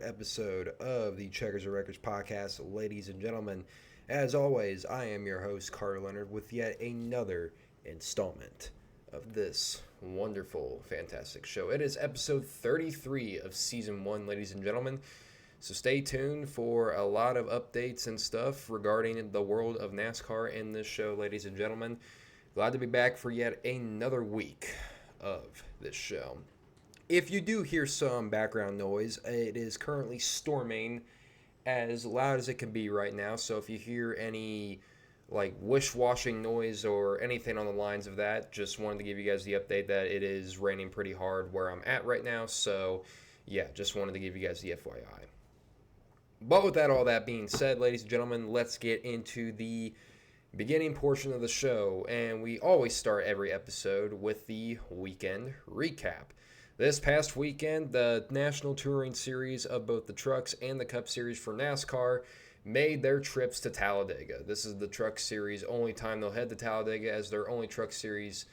episode of the Checkers and Records podcast, ladies and gentlemen. As always, I am your host, Carter Leonard, with yet another installment of this wonderful, fantastic show. It is episode 33 of season 1, ladies and gentlemen. So stay tuned for a lot of updates and stuff regarding the world of NASCAR in this show, ladies and gentlemen. Glad to be back for yet another week of this show. If you do hear some background noise, it is currently storming as loud as it can be right now. So if you hear any like wish-washing noise or anything on the lines of that, just wanted to give you guys the update that it is raining pretty hard where I'm at right now. So yeah, just wanted to give you guys the FYI. But with all that being said, ladies and gentlemen, let's get into the beginning portion of the show. And we always start every episode with the weekend recap. This past weekend, the National Touring Series of both the Trucks and the Cup Series for NASCAR made their trips to Talladega. This is the Truck Series' only time they'll head to Talladega, as their only Truck Series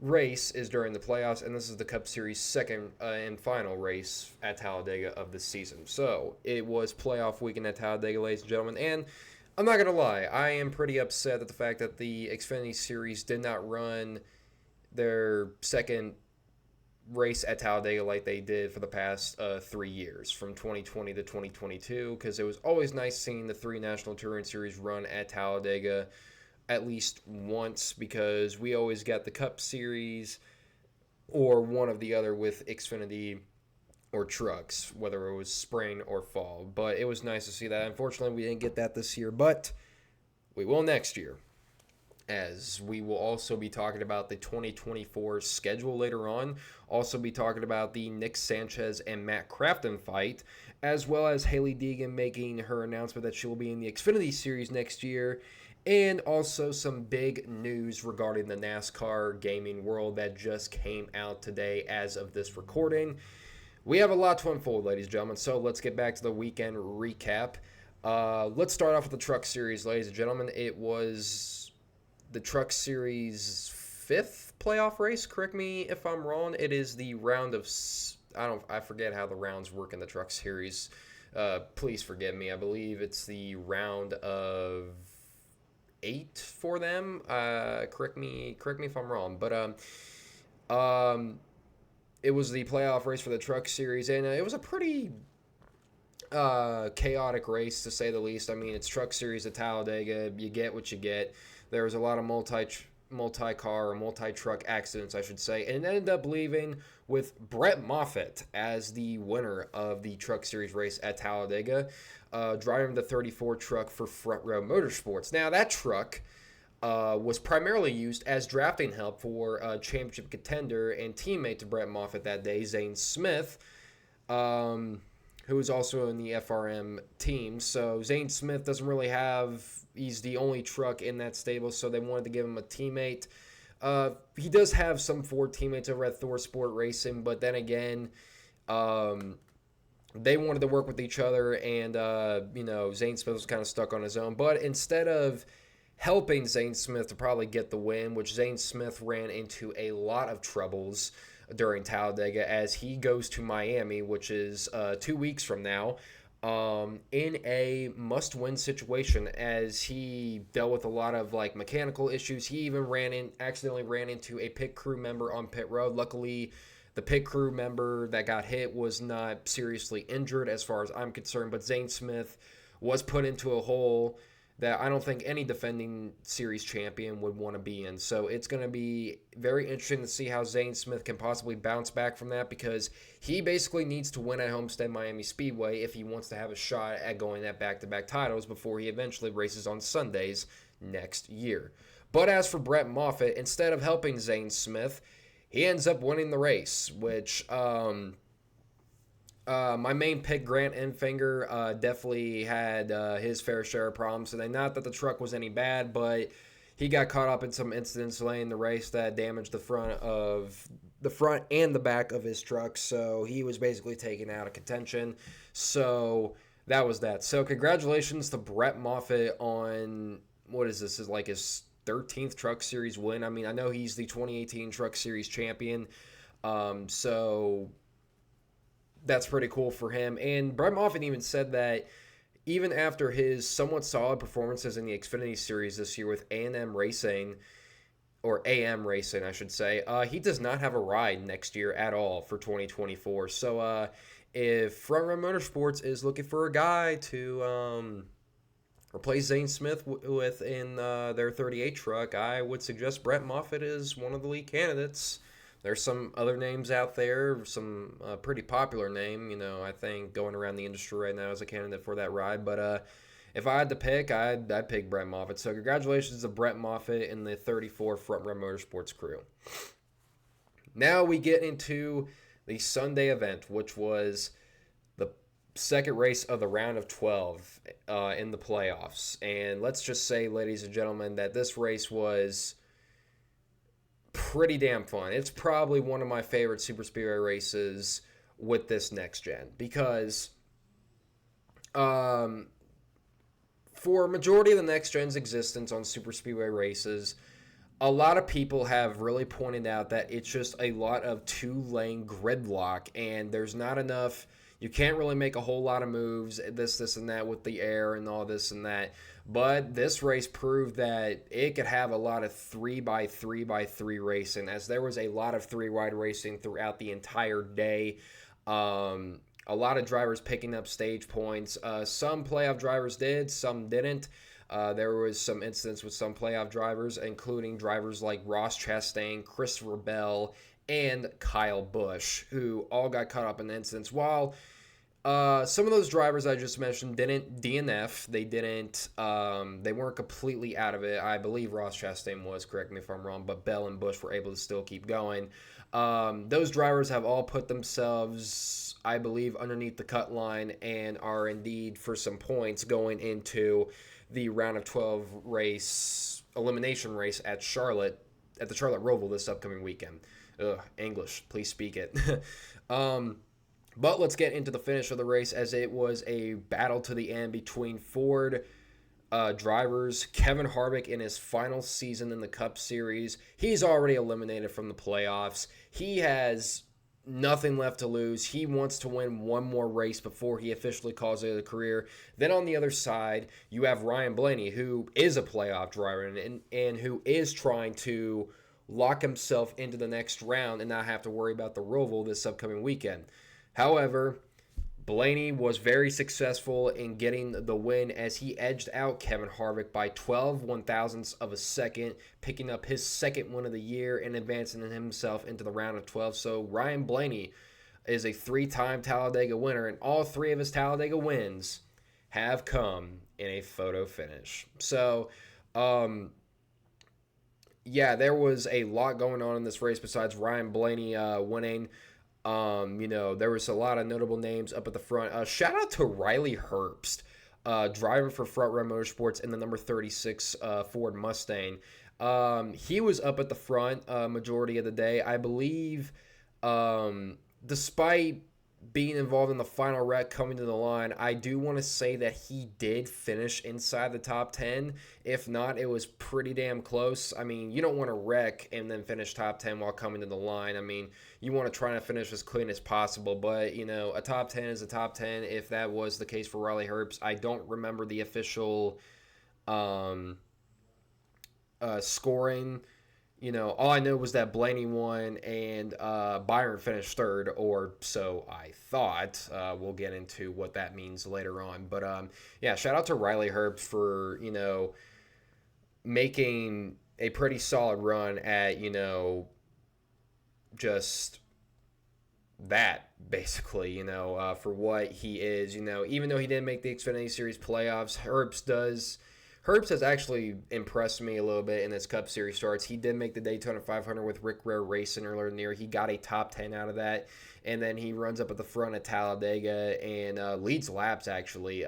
race is during the playoffs, and this is the Cup Series' second and final race at Talladega of the season. So it was playoff weekend at Talladega, ladies and gentlemen, and I'm not going to lie, I am pretty upset at the fact that the Xfinity Series did not run their second race at Talladega like they did for the past 3 years, from 2020 to 2022, because it was always nice seeing the three National Touring Series run at Talladega at least once, because we always got the Cup Series or one of the other with Xfinity or trucks, whether it was spring or fall. But it was nice to see that. Unfortunately, we didn't get that this year, but we will next year, as we will also be talking about the 2024 schedule later on. Also be talking about the Nick Sanchez and Matt Crafton fight, as well as Hailie Deegan making her announcement that she will be in the Xfinity Series next year, and also some big news regarding the NASCAR gaming world that just came out today as of this recording. We have a lot to unfold, ladies and gentlemen, so let's get back to the weekend recap. Let's start off with the Truck Series, ladies and gentlemen. It was the Truck Series' fifth playoff race. Correct me if I'm wrong. It is the round of, I forget how the rounds work in the Truck Series. Please forgive me. I believe it's the round of 8 for them. Correct me if I'm wrong. But it was the playoff race for the Truck Series, and it was a pretty chaotic race, to say the least. I mean, it's Truck Series at Talladega. You get what you get. There was a lot of multi-car or multi-truck accidents, I should say, and it ended up leaving with Brett Moffitt as the winner of the Truck Series race at Talladega, driving the 34 truck for Front Row Motorsports. Now, that truck was primarily used as drafting help for a championship contender and teammate to Brett Moffitt that day, Zane Smith, who is also in the FRM team. So Zane Smith doesn't really he's the only truck in that stable, so they wanted to give him a teammate. He does have some Ford teammates over at Thor Sport Racing, but then again, they wanted to work with each other, and Zane Smith was kind of stuck on his own. But instead of helping Zane Smith to probably get the win, which Zane Smith ran into a lot of troubles during Talladega as he goes to Miami, which is 2 weeks from now, in a must-win situation, as he dealt with a lot of mechanical issues. He even accidentally ran into a pit crew member on pit road. Luckily, the pit crew member that got hit was not seriously injured as far as I'm concerned, but Zane Smith was put into a hole that I don't think any defending series champion would want to be in. So it's going to be very interesting to see how Zane Smith can possibly bounce back from that, because he basically needs to win at Homestead Miami Speedway if he wants to have a shot at going at back-to-back titles before he eventually races on Sundays next year. But as for Brett Moffitt, instead of helping Zane Smith, he ends up winning the race, which my main pick, Grant Enfinger, definitely had his fair share of problems today. Not that the truck was any bad, but he got caught up in some incidents late in the race that damaged the front and the back of his truck. So he was basically taken out of contention. So that was that. So congratulations to Brett Moffitt on, what is this, is like his 13th Truck Series win. I mean, I know he's the 2018 Truck Series champion. So that's pretty cool for him. And Brett Moffitt even said that even after his somewhat solid performances in the Xfinity Series this year with A&M Racing, or AM Racing, I should say, he does not have a ride next year at all for 2024. So if Front Row Motorsports is looking for a guy to replace Zane Smith with in their 38 truck, I would suggest Brett Moffitt is one of the lead candidates. There's some other names out there, some pretty popular name, I think going around the industry right now as a candidate for that ride. But if I had to pick, I'd pick Brett Moffitt. So congratulations to Brett Moffitt and the 34 Front Row Motorsports crew. Now we get into the Sunday event, which was the second race of the round of 12 in the playoffs. And let's just say, ladies and gentlemen, that this race was pretty damn fun. It's probably one of my favorite super speedway races with this next gen because for a majority of the next gen's existence on super speedway races, a lot of people have really pointed out that it's just a lot of two-lane gridlock, and there's not enough. You can't really make a whole lot of moves, this, and that with the air and all this and that. But this race proved that it could have a lot of 3x3x3 racing, as there was a lot of three-wide racing throughout the entire day. A lot of drivers picking up stage points. Some playoff drivers did, some didn't. There was some incidents with some playoff drivers, including drivers like Ross Chastain, Christopher Bell, and Kyle Busch, who all got caught up in incidents. While some of those drivers I just mentioned didn't DNF, they weren't completely out of it. I believe Ross Chastain was, correct me if I'm wrong, but Bell and Busch were able to still keep going. Those drivers have all put themselves, I believe, underneath the cut line and are indeed for some points going into the round of 12 race, elimination race at the Charlotte Roval this upcoming weekend. English, please speak it. But let's get into the finish of the race, as it was a battle to the end between Ford drivers. Kevin Harvick in his final season in the Cup Series, he's already eliminated from the playoffs. He has nothing left to lose. He wants to win one more race before he officially calls it a career. Then on the other side, you have Ryan Blaney, who is a playoff driver and who is trying to lock himself into the next round and not have to worry about the Roval this upcoming weekend. However, Blaney was very successful in getting the win as he edged out Kevin Harvick by 12 one-thousandths of a second, picking up his second win of the year and advancing himself into the round of 12. So Ryan Blaney is a three-time Talladega winner, and all three of his Talladega wins have come in a photo finish. So, yeah, there was a lot going on in this race besides Ryan Blaney winning. There was a lot of notable names up at the front. Shout out to Riley Herbst, driver for Front Row Motorsports in the number 36 Ford Mustang. He was up at the front majority of the day. I believe, despite being involved in the final wreck coming to the line, I do want to say that he did finish inside the top 10. If not, it was pretty damn close. I mean, you don't want to wreck and then finish top 10 while coming to the line. I mean, you want to try to finish as clean as possible, but, a top 10 is a top 10. If that was the case for Riley Herbst, I don't remember the official scoring. All I know was that Blaney won and Byron finished third, or so I thought. We'll get into what that means later on. But, yeah, shout out to Riley Herbst for, making a pretty solid run at, just that, basically, for what he is. Even though he didn't make the Xfinity Series playoffs, Herbst has actually impressed me a little bit in his Cup Series starts. He did make the Daytona 500 with Rick Rare Racing earlier in the year. He got a top 10 out of that, and then he runs up at the front at Talladega and leads laps, actually.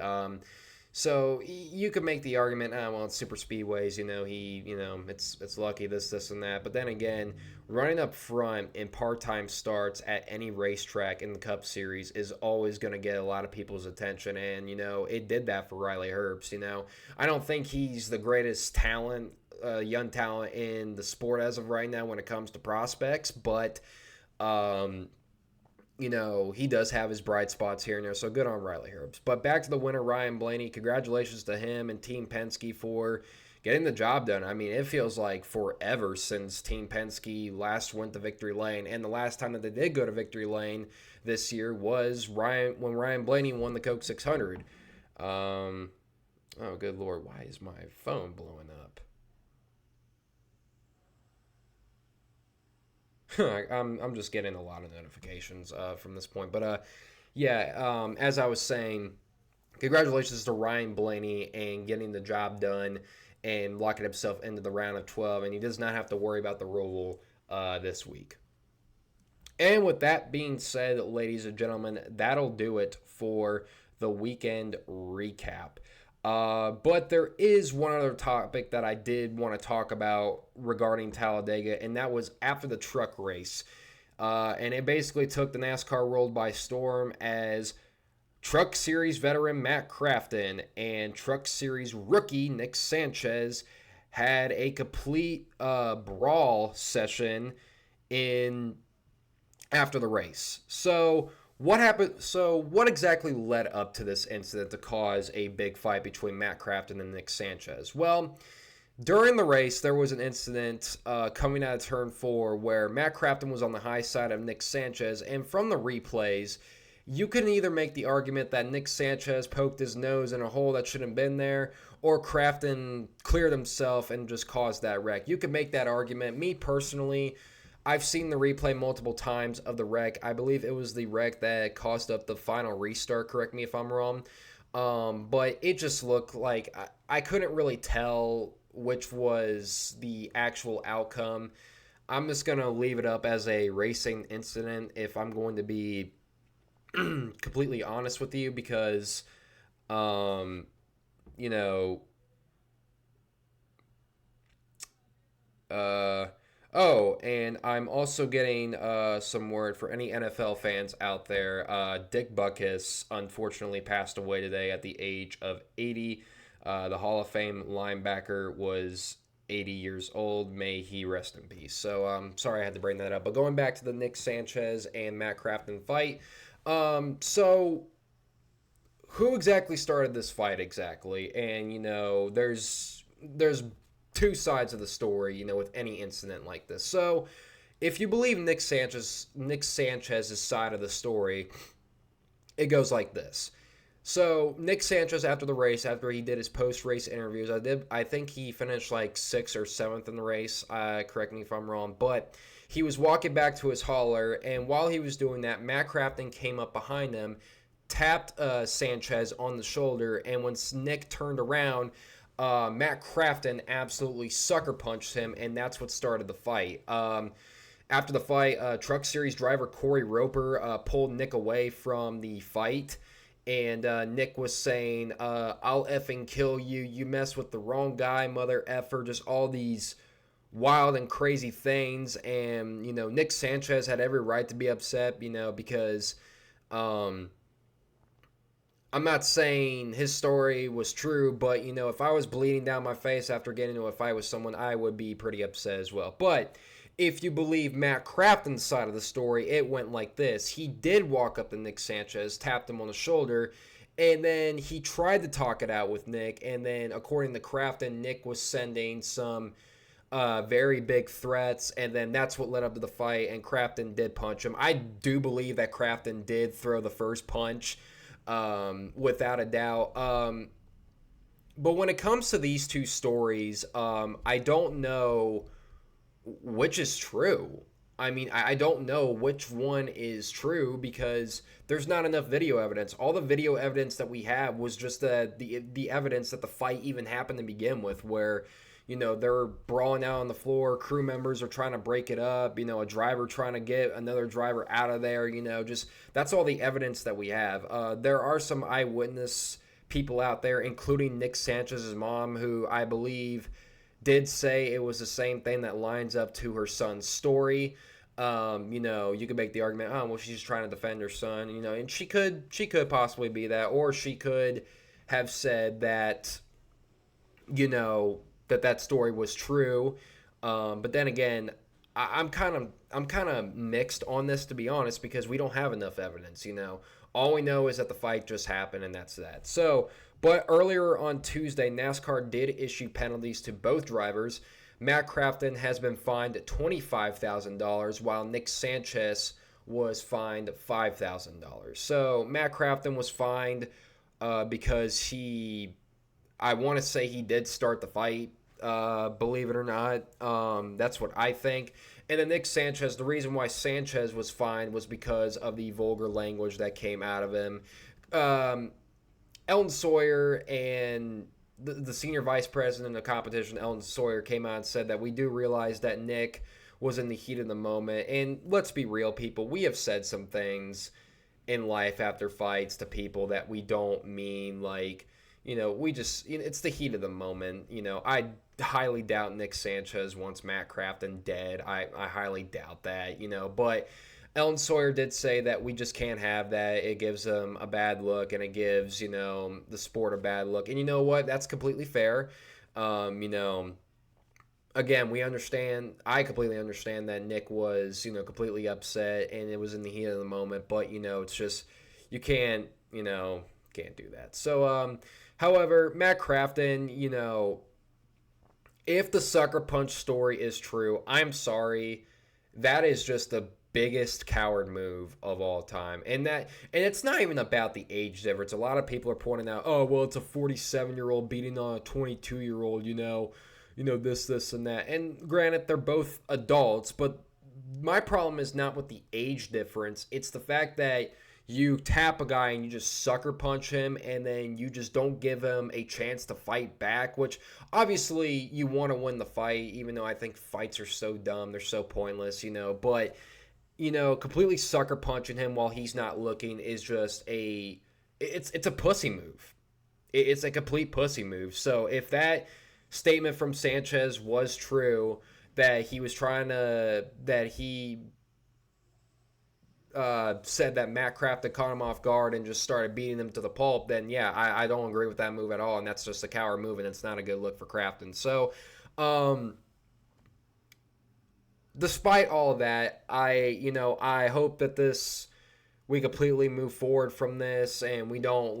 So you could make the argument, well, it's super speedways, it's lucky, this, and that. But then again, running up front in part-time starts at any racetrack in the Cup Series is always going to get a lot of people's attention. And, it did that for Riley Herbst, I don't think he's the greatest talent, young talent in the sport as of right now when it comes to prospects. But, he does have his bright spots here and there, so good on Riley Herbst. But back to the winner, Ryan Blaney. Congratulations to him and Team Penske for getting the job done. I mean, it feels like forever since Team Penske last went to victory lane, and the last time that they did go to victory lane this year was when Ryan Blaney won the Coke 600. Oh, good Lord, why is my phone blowing up? I'm just getting a lot of notifications from this point. But yeah, as I was saying, congratulations to Ryan Blaney and getting the job done and locking himself into the round of 12. And he does not have to worry about the Roval this week. And with that being said, ladies and gentlemen, that'll do it for the weekend recap. But there is one other topic that I did want to talk about regarding Talladega, and that was after the truck race. And it basically took the NASCAR world by storm as Truck Series veteran Matt Crafton and Truck Series rookie Nick Sanchez had a complete brawl session in after the race. So what happened? So what exactly led up to this incident to cause a big fight between Matt Crafton and Nick Sanchez? Well, during the race, there was an incident coming out of turn 4 where Matt Crafton was on the high side of Nick Sanchez, and from the replays, you can either make the argument that Nick Sanchez poked his nose in a hole that shouldn't have been there, or Crafton cleared himself and just caused that wreck. You can make that argument. Me personally, I've seen the replay multiple times of the wreck. I believe it was the wreck that caused up the final restart. Correct me if I'm wrong. But it just looked like I couldn't really tell which was the actual outcome. I'm just going to leave it up as a racing incident if I'm going to be completely honest with you, because, you know, oh, and I'm also getting some word for any NFL fans out there. Dick Butkus unfortunately passed away today at the age of 80. The Hall of Fame linebacker was 80 years old. May he rest in peace. So sorry I had to bring that up. But going back to the Nick Sanchez and Matt Crafton fight. So who exactly started this fight exactly? And, there's two sides of the story, with any incident like this. So, if you believe Nick Sanchez's side of the story, it goes like this. So, Nick Sanchez, after the race, after he did his post-race interviews, I think he finished like 6th or 7th in the race, correct me if I'm wrong, but he was walking back to his hauler, and while he was doing that, Matt Crafton came up behind him, tapped Sanchez on the shoulder, and when Nick turned around, Matt Crafton absolutely sucker punched him, and that's what started the fight. After the fight, Truck Series driver Corey Roper pulled Nick away from the fight, and Nick was saying, I'll effing kill you. You mess with the wrong guy, mother effer. Just all these wild and crazy things. And, Nick Sanchez had every right to be upset, because I'm not saying his story was true, but, if I was bleeding down my face after getting into a fight with someone, I would be pretty upset as well. But if you believe Matt Crafton's side of the story, it went like this. He did walk up to Nick Sanchez, tapped him on the shoulder, and then he tried to talk it out with Nick. And then, according to Crafton, Nick was sending some very big threats, and then that's what led up to the fight, and Crafton did punch him. I do believe that Crafton did throw the first punch, without a doubt. But when it comes to these two stories, I don't know which is true. I mean, I don't know which one is true because there's not enough video evidence. All the video evidence that we have was just the evidence that the fight even happened to begin with, where they're brawling out on the floor, crew members are trying to break it up, a driver trying to get another driver out of there, just that's all the evidence that we have. There are some eyewitness people out there, including Nick Sanchez's mom, who I believe did say it was the same thing that lines up to her son's story. You could make the argument, well, she's trying to defend her son, and she could possibly be that, or she could have said that, that story was true. But then again, I'm kind of mixed on this, to be honest, because we don't have enough evidence. All we know is that the fight just happened, and that's that. So, but earlier on Tuesday, NASCAR did issue penalties to both drivers. Matt Crafton has been fined $25,000, while Nick Sanchez was fined $5,000. So Matt Crafton was fined because I want to say he did start the fight. Believe it or not, that's what I think. And then Nick Sanchez, the reason why Sanchez was fined was because of the vulgar language that came out of him. Elton Sawyer and the senior vice president of competition, Elton Sawyer, came out and said that we do realize that Nick was in the heat of the moment. And let's be real, people. We have said some things in life after fights to people that we don't mean. Like, we just, it's the heat of the moment. I highly doubt Nick Sanchez wants Matt Crafton dead. I highly doubt that, but Ellen Sawyer did say that we just can't have that. It gives them a bad look, and it gives, the sport a bad look. And you know what? That's completely fair. Again, we understand. I completely understand that Nick was, completely upset, and it was in the heat of the moment. But it's just you can't do that. So, however, Matt Crafton, if the sucker punch story is true, I'm sorry. That is just the biggest coward move of all time. And it's not even about the age difference. A lot of people are pointing out, oh, well, it's a 47-year-old beating on a 22-year-old, this and that. And granted, they're both adults, but my problem is not with the age difference. It's the fact that you tap a guy and you just sucker punch him, and then you just don't give him a chance to fight back, which obviously you want to win the fight, even though I think fights are so dumb, they're so pointless, but completely sucker punching him while he's not looking is just it's a pussy move. It's a complete pussy move. So if that statement from Sanchez was true, that he was that he said that Matt Crafton caught him off guard and just started beating him to the pulp, then yeah, I don't agree with that move at all, and that's just a coward move, and it's not a good look for Crafton. So, despite all of that, I hope that we completely move forward from this, and we don't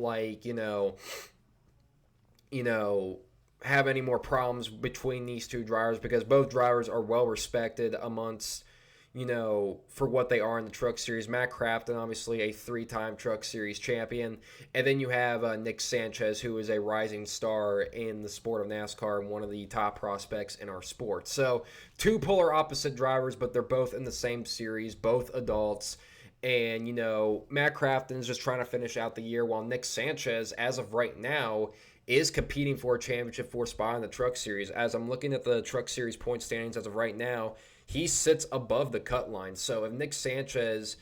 have any more problems between these two drivers, because both drivers are well respected amongst, for what they are in the Truck Series. Matt Crafton, obviously a 3-time Truck Series champion. And then you have Nick Sanchez, who is a rising star in the sport of NASCAR and one of the top prospects in our sport. So, two polar opposite drivers, but they're both in the same series, both adults. And, Matt Crafton is just trying to finish out the year, while Nick Sanchez, as of right now, is competing for a championship 4 spot in the Truck Series. As I'm looking at the Truck Series point standings as of right now, he sits above the cut line. So if Nick Sanchez,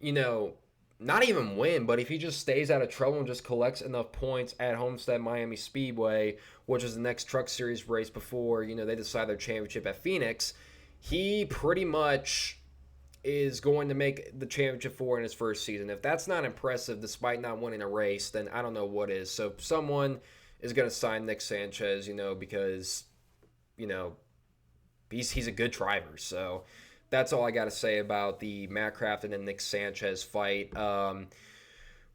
not even win, but if he just stays out of trouble and just collects enough points at Homestead Miami Speedway, which is the next Truck Series race before, they decide their championship at Phoenix, he pretty much is going to make the championship 4 in his first season. If that's not impressive despite not winning a race, then I don't know what is. So someone is going to sign Nick Sanchez, because, he's a good driver. So that's all I got to say about the Matt Crafton and Nick Sanchez fight.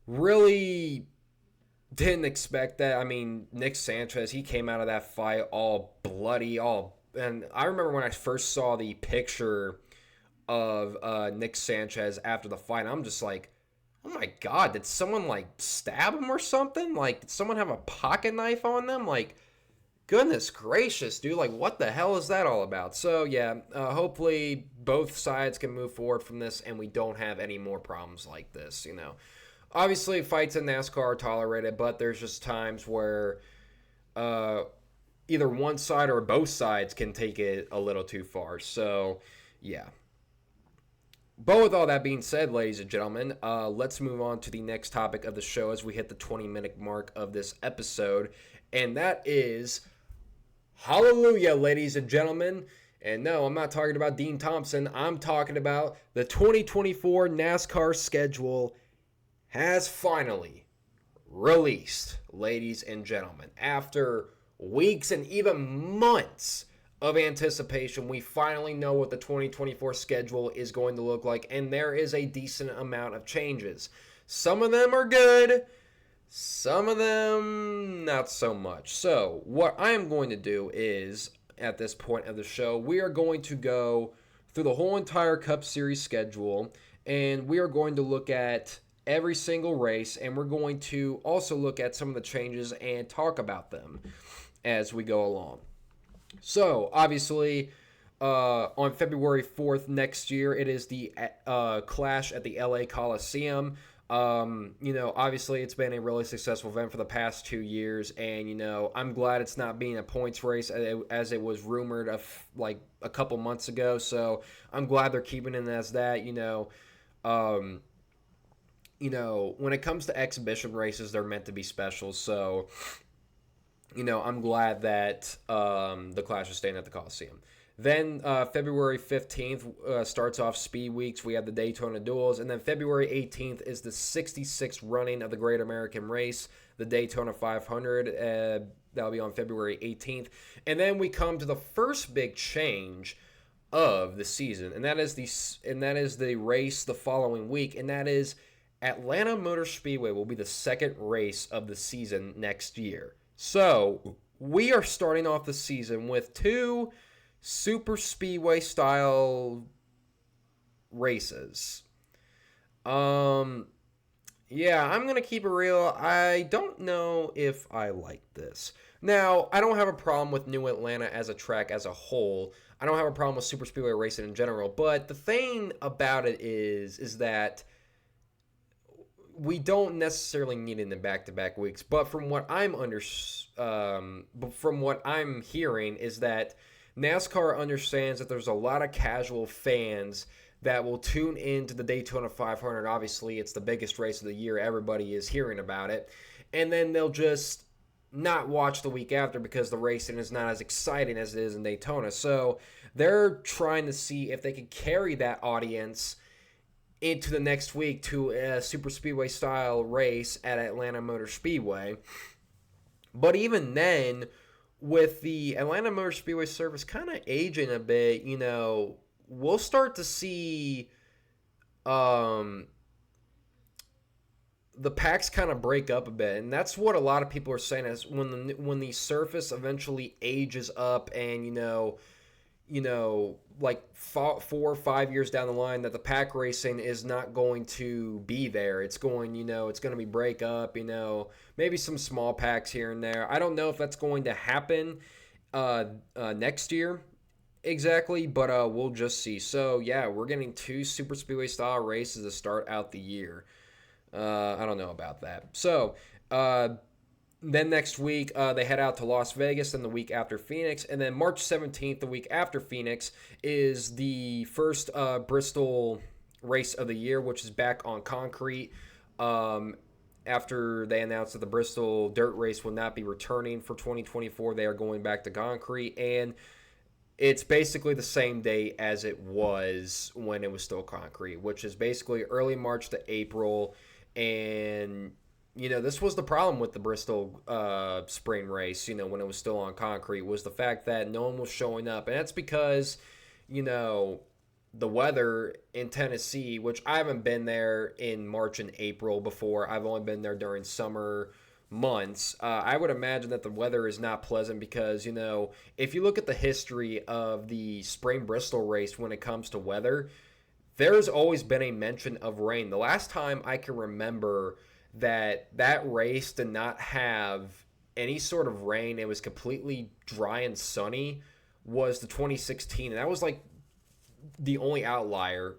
Really didn't expect that. I mean, Nick Sanchez, he came out of that fight all bloody, and I remember when I first saw the picture of Nick Sanchez after the fight, I'm just like, oh my God, did someone stab him or something? Did someone have a pocket knife on them? Goodness gracious, dude, what the hell is that all about? So yeah, hopefully both sides can move forward from this and we don't have any more problems like this. Obviously fights in NASCAR are tolerated, but there's just times where either one side or both sides can take it a little too far. So yeah. But with all that being said, ladies and gentlemen, let's move on to the next topic of the show as we hit the 20-minute mark of this episode. And that is, hallelujah, ladies and gentlemen. And no, I'm not talking about Dean Thompson. I'm talking about the 2024 NASCAR schedule has finally released, ladies and gentlemen. After weeks and even months of anticipation. We finally know what the 2024 schedule is going to look like, and there is a decent amount of changes. Some of them are good, some of them not so much. So, what I am going to do is, at this point of the show, we are going to go through the whole entire Cup Series schedule, and we are going to look at every single race, and we're going to also look at some of the changes and talk about them as we go along. So, obviously, on February 4th next year, it is the Clash at the LA Coliseum. Obviously, it's been a really successful event for the past 2 years, and, I'm glad it's not being a points race as it was rumored of like a couple months ago. So, I'm glad they're keeping it as that. When it comes to exhibition races, they're meant to be special. So, I'm glad that the Clash is staying at the Coliseum. Then February 15th starts off Speed Weeks. We have the Daytona Duels. And then February 18th is the 66th running of the Great American Race, the Daytona 500. That'll be on February 18th. And then we come to the first big change of the season, and that is the race the following week, and that is Atlanta Motor Speedway will be the second race of the season next year. So we are starting off the season with two super speedway style races. I'm gonna keep it real. I don't know if I like this. Now, I don't have a problem with New Atlanta as a track as a whole. I don't have a problem with super speedway racing in general. But the thing about it is that we don't necessarily need it in the back-to-back weeks. But from what I'm hearing is that NASCAR understands that there's a lot of casual fans that will tune into the Daytona 500. Obviously, it's the biggest race of the year. Everybody is hearing about it. And then they'll just not watch the week after because the racing is not as exciting as it is in Daytona. So they're trying to see if they can carry that audience into the next week to a super speedway style race at Atlanta Motor Speedway. But even then, with the Atlanta Motor Speedway service kind of aging a bit, we'll start to see the packs kind of break up a bit. And that's what a lot of people are saying is when the surface eventually ages up and, like 4 or 5 years down the line, that the pack racing is not going to be there. It's going, it's going to be break up, maybe some small packs here and there. I don't know if that's going to happen next year exactly, but we'll just see. So, yeah, we're getting two super speedway style races to start out the year. I don't know about that. So, then next week, they head out to Las Vegas, and the week after Phoenix. And then March 17th, the week after Phoenix, is the first Bristol race of the year, which is back on concrete. After they announced that the Bristol dirt race will not be returning for 2024, they are going back to concrete. And it's basically the same day as it was when it was still concrete, which is basically early March to April. And this was the problem with the Bristol spring race, when it was still on concrete, was the fact that no one was showing up. And that's because, the weather in Tennessee, which I haven't been there in March and April before. I've only been there during summer months. I would imagine that the weather is not pleasant because, if you look at the history of the spring Bristol race when it comes to weather, there's always been a mention of rain. The last time I can remember that race did not have any sort of rain, it was completely dry and sunny, was the 2016. And that was like the only outlier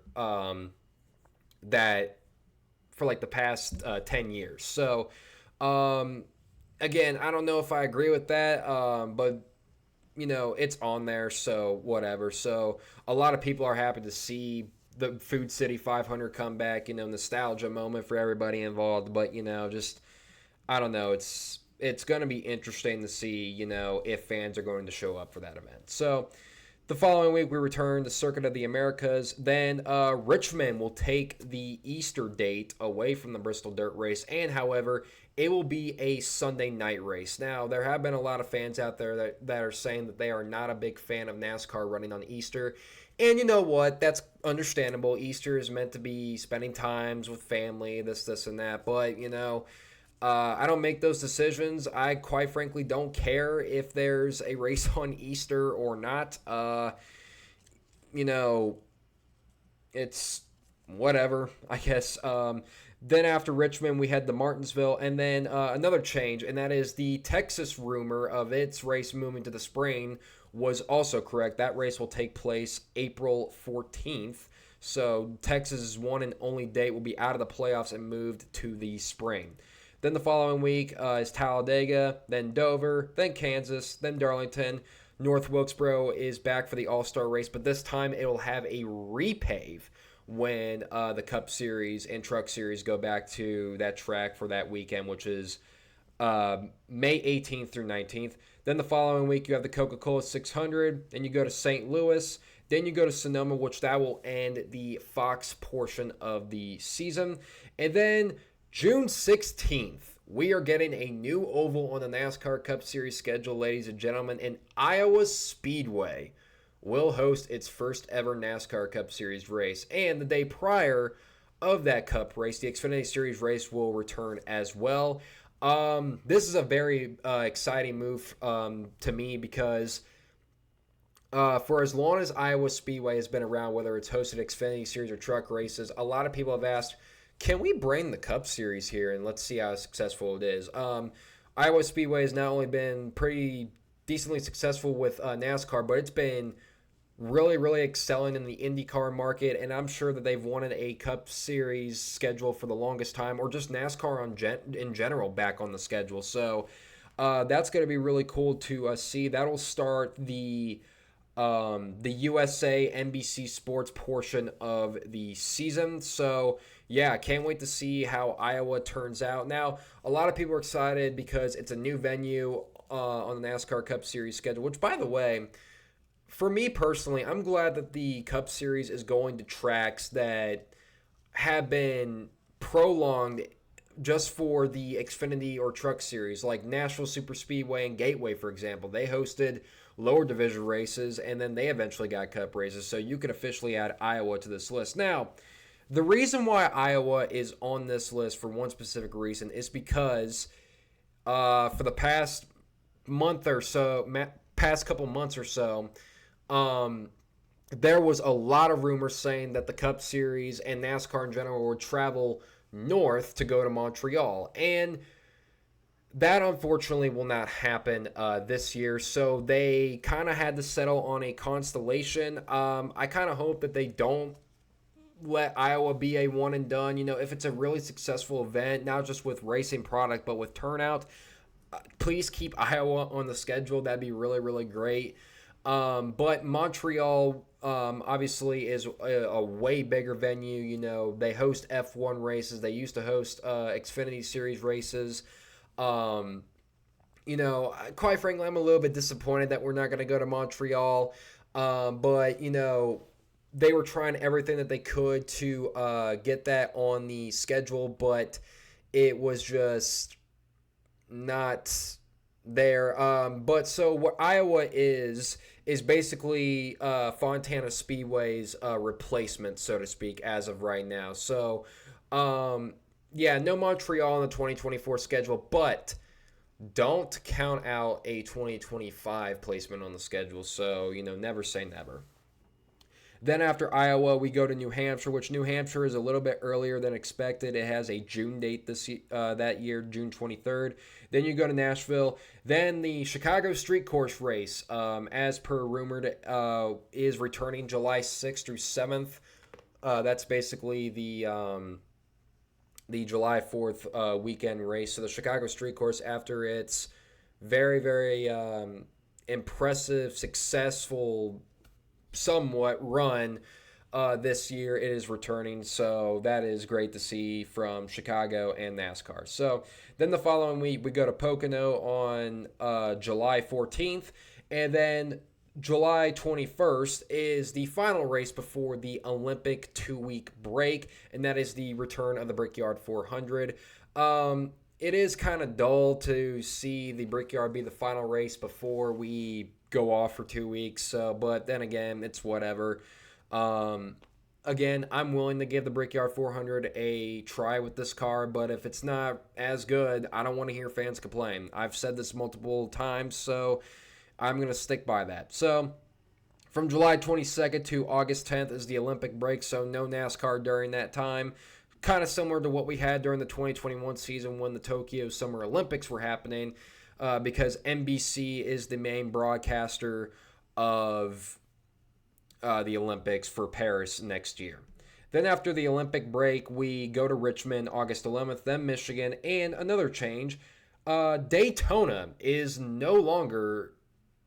that for like the past 10 years. So, again, I don't know if I agree with that, but, it's on there, so whatever. So a lot of people are happy to see the Food City 500 come back, nostalgia moment for everybody involved. But, just, I don't know. It's going to be interesting to see, if fans are going to show up for that event. So The following week, we return to Circuit of the Americas. Then Richmond will take the Easter date away from the Bristol Dirt Race, and however, it will be a Sunday night race. Now, there have been a lot of fans out there that are saying that they are not a big fan of NASCAR running on Easter. And you know what? That's understandable. Easter is meant to be spending times with family, this, and that. But, I don't make those decisions. I quite frankly don't care if there's a race on Easter or not. It's whatever, I guess. Then after Richmond, we head to Martinsville, and then another change, and that is the Texas rumor of its race moving to the spring was also correct. That race will take place April 14th. So Texas's one and only date will be out of the playoffs and moved to the spring. Then the following week is Talladega, then Dover, then Kansas, then Darlington. North Wilkesboro is back for the All-Star race, but this time it will have a repave when the Cup Series and Truck Series go back to that track for that weekend, which is May 18th through 19th. Then the following week you have the Coca-Cola 600, then you go to St. Louis, then you go to Sonoma, which that will end the Fox portion of the season. And then June 16th, we are getting a new oval on the NASCAR Cup Series schedule, ladies and gentlemen, and Iowa Speedway will host its first ever NASCAR Cup Series race. And the day prior of that Cup race, the Xfinity Series race will return as well. This is a very exciting move to me because for as long as Iowa Speedway has been around, whether it's hosted Xfinity Series or truck races, a lot of people have asked, can we bring the Cup Series here and let's see how successful it is? Iowa Speedway has not only been pretty decently successful with NASCAR, but it's been really, really excelling in the IndyCar market, and I'm sure that they've wanted a Cup Series schedule for the longest time, or just NASCAR in general back on the schedule. So that's going to be really cool to see. That'll start the USA NBC Sports portion of the season. So yeah, can't wait to see how Iowa turns out. Now, a lot of people are excited because it's a new venue on the NASCAR Cup Series schedule, which, by the way, for me personally, I'm glad that the Cup Series is going to tracks that have been prolonged just for the Xfinity or Truck Series, like Nashville Superspeedway and Gateway, for example. They hosted lower division races, and then they eventually got Cup races, so you could officially add Iowa to this list. Now, the reason why Iowa is on this list for one specific reason is because for the past couple months or so, there was a lot of rumors saying that the Cup Series and NASCAR in general would travel north to go to Montreal, and that unfortunately will not happen this year, so they kind of had to settle on a constellation. I kind of hope that they don't let Iowa be a one and done. If it's a really successful event, not just with racing product, but with turnout, please keep Iowa on the schedule. That'd be really, really great. But Montreal obviously is a way bigger venue. They host F1 races. They used to host Xfinity Series races. Quite frankly, I'm a little bit disappointed that we're not going to go to Montreal. But they were trying everything that they could to get that on the schedule, but it was just not there. But so what Iowa is basically Fontana Speedway's replacement, so to speak, as of right now. So, no Montreal on the 2024 schedule, but don't count out a 2025 placement on the schedule. So, never say never. Then after Iowa, we go to New Hampshire, which New Hampshire is a little bit earlier than expected. It has a June date that year, June 23rd. Then you go to Nashville. Then the Chicago Street Course race, as per rumored, is returning July 6th through 7th. That's basically the July 4th weekend race. So the Chicago Street Course, after its very, very impressive, successful somewhat run this year, it is returning, so that is great to see from Chicago and NASCAR. So then the following week we go to Pocono on July 14th, and then July 21st is the final race before the Olympic 2-week break, and that is the return of the Brickyard 400. It is kind of dull to see the Brickyard be the final race before we go off for 2 weeks. But then again, it's whatever. Again, I'm willing to give the Brickyard 400 a try with this car, but if it's not as good, I don't want to hear fans complain. I've said this multiple times, so I'm going to stick by that. So, from July 22nd to August 10th is the Olympic break, so no NASCAR during that time. Kind of similar to what we had during the 2021 season when the Tokyo Summer Olympics were happening, because NBC is the main broadcaster of the Olympics for Paris next year. Then after the Olympic break, we go to Richmond August 11th, then Michigan, and another change. Daytona is no longer,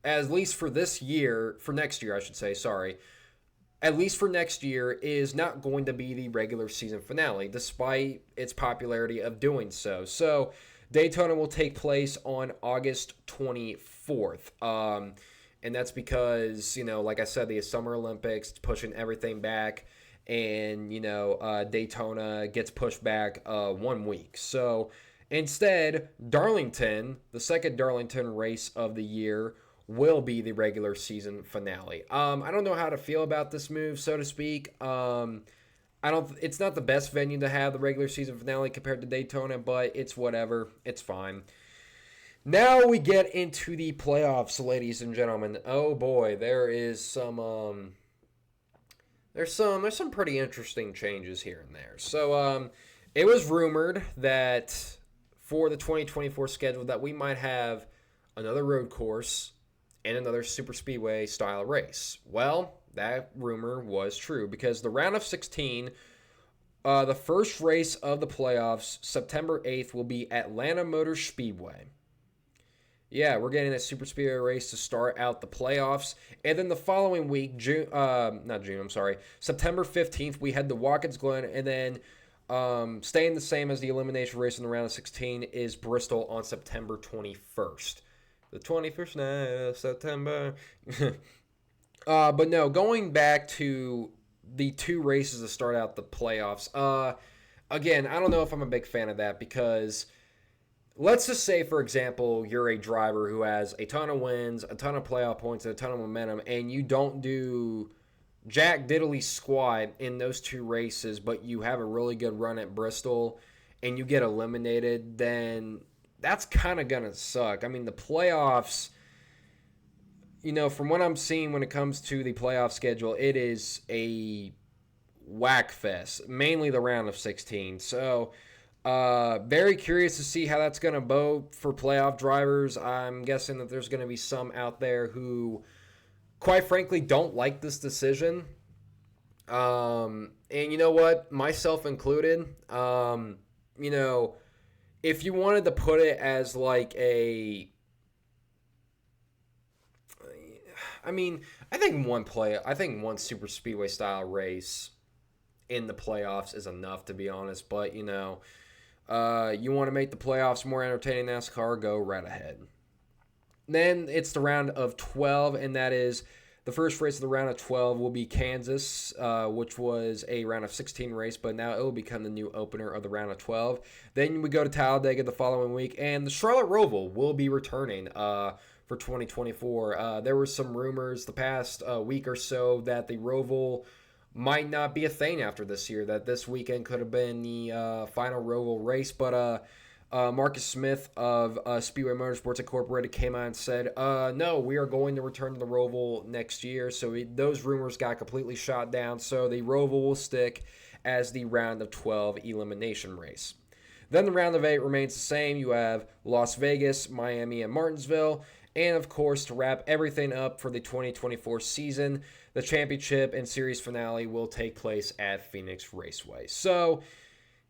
at least for this year, for next year, I should say, sorry, at least for next year, is not going to be the regular season finale, despite its popularity of doing so. So, Daytona will take place on August 24th. And that's because, like I said, the Summer Olympics pushing everything back, and, Daytona gets pushed back 1 week. So instead, Darlington, the second Darlington race of the year, will be the regular season finale. I don't know how to feel about this move, so to speak. It's not the best venue to have the regular season finale compared to Daytona, but it's whatever. It's fine. Now we get into the playoffs, ladies and gentlemen. Oh boy, there's some pretty interesting changes here and there. So it was rumored that for the 2024 schedule that we might have another road course and another super speedway style race. Well, that rumor was true because the round of 16, the first race of the playoffs, September 8th, will be Atlanta Motor Speedway. Yeah, we're getting a super speedway race to start out the playoffs. And then the following week, September 15th, we had the Watkins Glen. And then staying the same as the elimination race in the round of 16 is Bristol on September 21st. The 21st night of September. But no, going back to the two races to start out the playoffs. Again, I don't know if I'm a big fan of that because let's just say, for example, you're a driver who has a ton of wins, a ton of playoff points, and a ton of momentum, and you don't do jack diddly squat in those two races, but you have a really good run at Bristol and you get eliminated, then that's kind of going to suck. I mean, the playoffs, from what I'm seeing when it comes to the playoff schedule, it is a whack fest, mainly the round of 16. So, very curious to see how that's going to bode for playoff drivers. I'm guessing that there's going to be some out there who, quite frankly, don't like this decision. And you know what? Myself included. If you wanted to put it as like I think one super speedway style race in the playoffs is enough, to be honest. But, you want to make the playoffs more entertaining than NASCAR, go right ahead. Then it's the round of 12, and that is the first race of the round of 12 will be Kansas, which was a round of 16 race, but now it will become the new opener of the round of 12. Then we go to Talladega the following week, and the Charlotte Roval will be returning for 2024. There were some rumors the past week or so that the Roval might not be a thing after this year, that this weekend could have been the final Roval race, but Marcus Smith of Speedway Motorsports Incorporated came out and said, no, we are going to return to the Roval next year. So those rumors got completely shot down. So the Roval will stick as the round of 12 elimination race. Then the round of 8 remains the same. You have Las Vegas, Miami, and Martinsville. And, of course, to wrap everything up for the 2024 season, the championship and series finale will take place at Phoenix Raceway. So,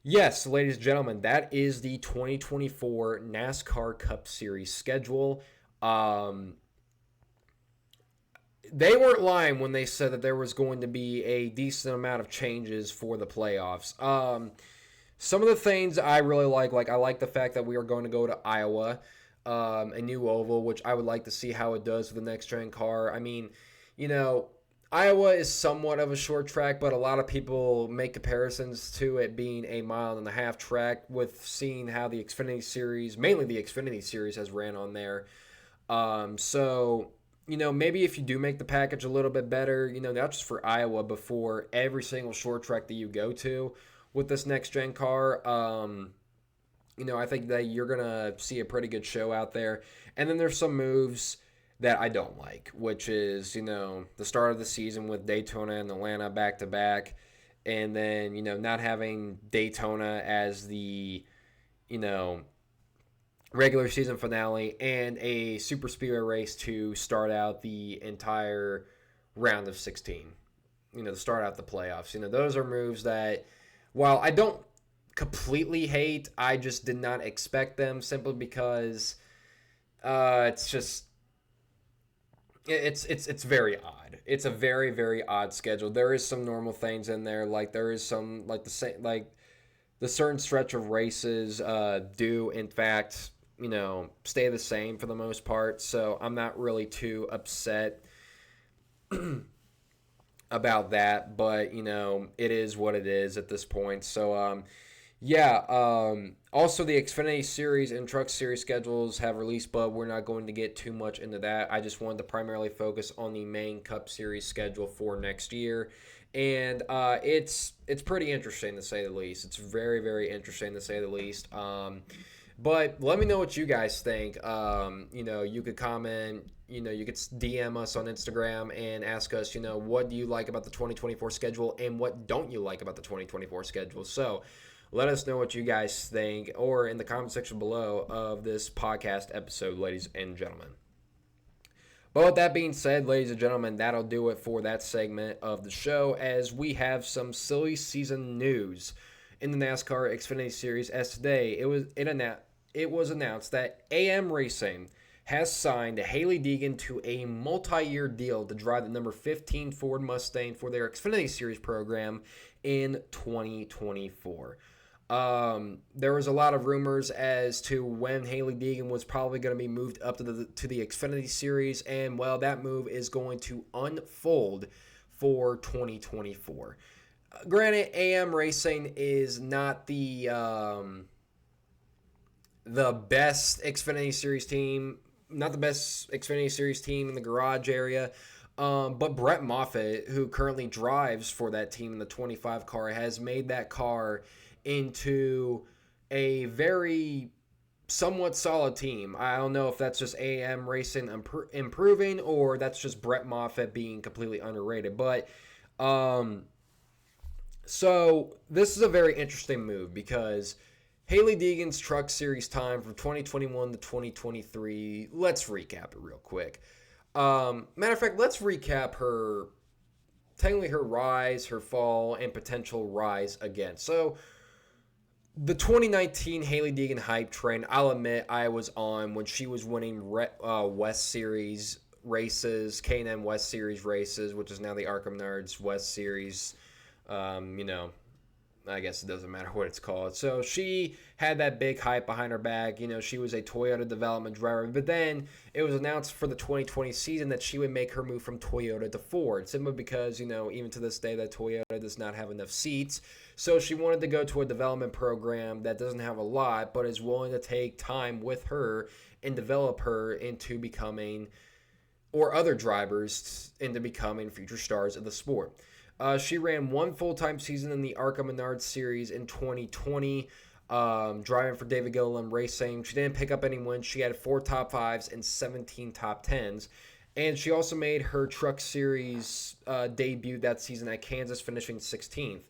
yes, ladies and gentlemen, that is the 2024 NASCAR Cup Series schedule. They weren't lying when they said that there was going to be a decent amount of changes for the playoffs. Some of the things I really like I like the fact that we are going to go to Iowa. a new oval, which I would like to see how it does with the next gen car. I mean, you know, Iowa is somewhat of a short track, but a lot of people make comparisons to it being a mile and a half track with seeing how the Xfinity Series, mainly the Xfinity Series, has ran on there. So, maybe if you do make the package a little bit better, not just for Iowa, but for every single short track that you go to with this next gen car, I think that you're going to see a pretty good show out there. And then there's some moves that I don't like, which is, the start of the season with Daytona and Atlanta back to back. And then, not having Daytona as the, you know, regular season finale and a super speedway race to start out the entire round of 16, to start out the playoffs. Those are moves that, while I don't completely hate, I just did not expect them, simply because it's just it's very odd. It's a very, very odd schedule. There is some normal things in there, like there is some, like the certain stretch of races do in fact stay the same for the most part. So I'm not really too upset about that, but it is what it is at this point. So also the Xfinity Series and Truck Series schedules have released, but we're not going to get too much into that. I just wanted to primarily focus on the main Cup Series schedule for next year. And it's pretty interesting, to say the least. It's very, very interesting, to say the least. But let me know what you guys think. You could comment, you could DM us on Instagram and ask us, what do you like about the 2024 schedule and what don't you like about the 2024 schedule. So let us know what you guys think, or in the comment section below of this podcast episode, ladies and gentlemen. But with that being said, ladies and gentlemen, that'll do it for that segment of the show, as we have some silly season news in the NASCAR Xfinity Series. As today, it was announced that AM Racing has signed Hailie Deegan to a multi-year deal to drive the number 15 Ford Mustang for their Xfinity Series program in 2024. There was a lot of rumors as to when Hailie Deegan was probably going to be moved up to the Xfinity Series, and well, that move is going to unfold for 2024. Granted, AM Racing is not the best Xfinity Series team, not the best Xfinity Series team in the garage area. But Brett Moffitt, who currently drives for that team in the 25 car, has made that car into a very somewhat solid team. I don't know if that's just AM Racing improving, or that's just Brett Moffitt being completely underrated. But so this is a very interesting move, because Hailie Deegan's Truck Series time from 2021 to 2023, let's recap it real quick. Matter of fact, let's recap her rise, her fall, and potential rise again. So the 2019 Hailie Deegan hype train, I'll admit I was on when she was winning West Series races, K&N West Series races, which is now the ARCA Menards West Series. I guess it doesn't matter what it's called. So she had that big hype behind her back. She was a Toyota development driver. But then it was announced for the 2020 season that she would make her move from Toyota to Ford, simply because, even to this day, that Toyota does not have enough seats. So she wanted to go to a development program that doesn't have a lot, but is willing to take time with her and develop her into becoming, or other drivers, into becoming future stars of the sport. She ran one full-time season in the ARCA Menards Series in 2020, driving for David Gilliland Racing. She didn't pick up any wins. She had 4 top 5s and 17 top 10s. And she also made her Truck Series debut that season at Kansas, finishing 16th.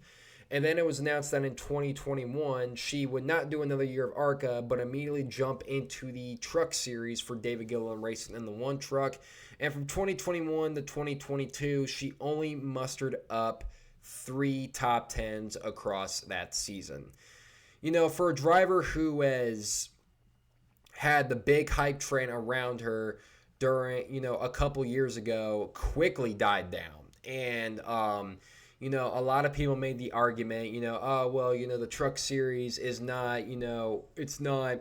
And then it was announced that in 2021, she would not do another year of ARCA, but immediately jump into the Truck Series for David Gilliland Racing in the one truck. And from 2021 to 2022, she only mustered up 3 top 10s across that season. For a driver who has had the big hype train around her during, a couple years ago, quickly died down. And, a lot of people made the argument, the Truck Series is not, it's not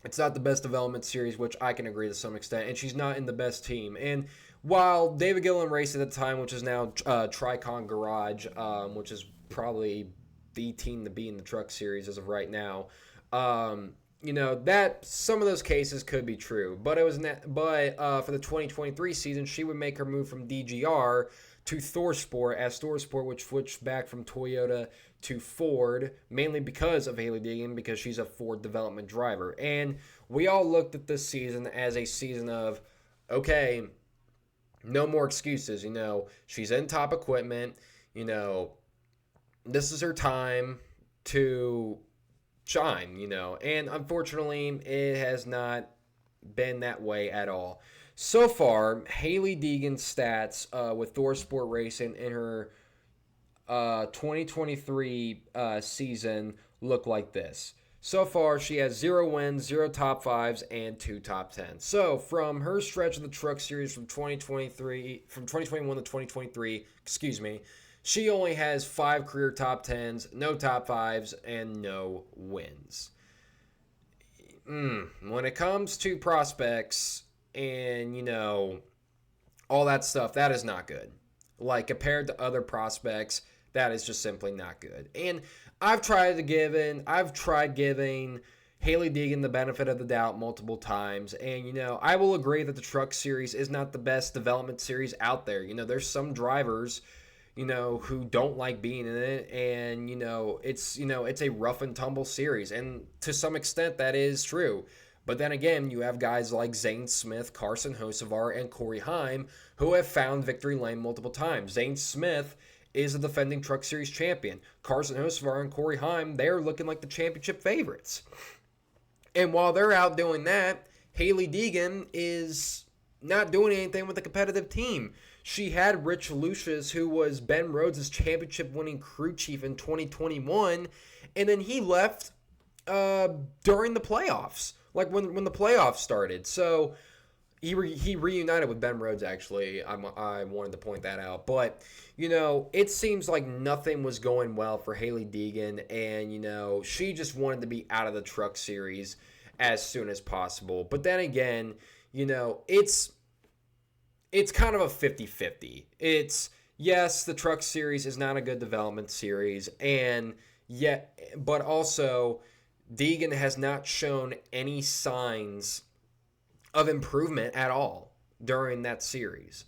It's not the best development series, which I can agree to some extent, and she's not in the best team. And while David Gillen raced at the time, which is now Tricon Garage, which is probably the team to be in the truck series as of right now, that some of those cases could be true. But for the 2023 season, she would make her move from DGR to Thorsport, as Thorsport would switch back from Toyota to Ford, mainly because of Hailie Deegan, because she's a Ford development driver. And we all looked at this season as a season of, okay, no more excuses. She's in top equipment. This is her time to shine, And unfortunately, it has not been that way at all. So far, Hailie Deegan's stats with Thorsport Racing in her 2023 season look like this. So far, she has 0 wins, 0 top 5s, and 2 top 10s. So, from her stretch of the Truck Series from 2021 to 2023, she only has 5 career top 10s, no top 5s, and no wins. When it comes to prospects and, all that stuff, that is not good. Like, compared to other prospects, that is just simply not good. And I've tried giving Hailie Deegan the benefit of the doubt multiple times. And, I will agree that the Truck Series is not the best development series out there. There's some drivers, who don't like being in it. And, it's a rough and tumble series. And to some extent, that is true. But then again, you have guys like Zane Smith, Carson Hocevar, and Corey Heim who have found victory lane multiple times. Zane Smith is the defending Truck Series champion. Carson Hocevar and Corey Heim, they're looking like the championship favorites. And while they're out doing that, Hailie Deegan is not doing anything with a competitive team. She had Rich Lucius, who was Ben Rhodes' championship-winning crew chief in 2021, and then he left during the playoffs. Like when the playoffs started. So he reunited with Ben Rhodes, actually. I wanted to point that out. But, it seems like nothing was going well for Hailie Deegan. And, she just wanted to be out of the Truck Series as soon as possible. But then again, it's kind of a 50-50. It's, yes, the Truck Series is not a good development series. But also, Deegan has not shown any signs of improvement at all during that series.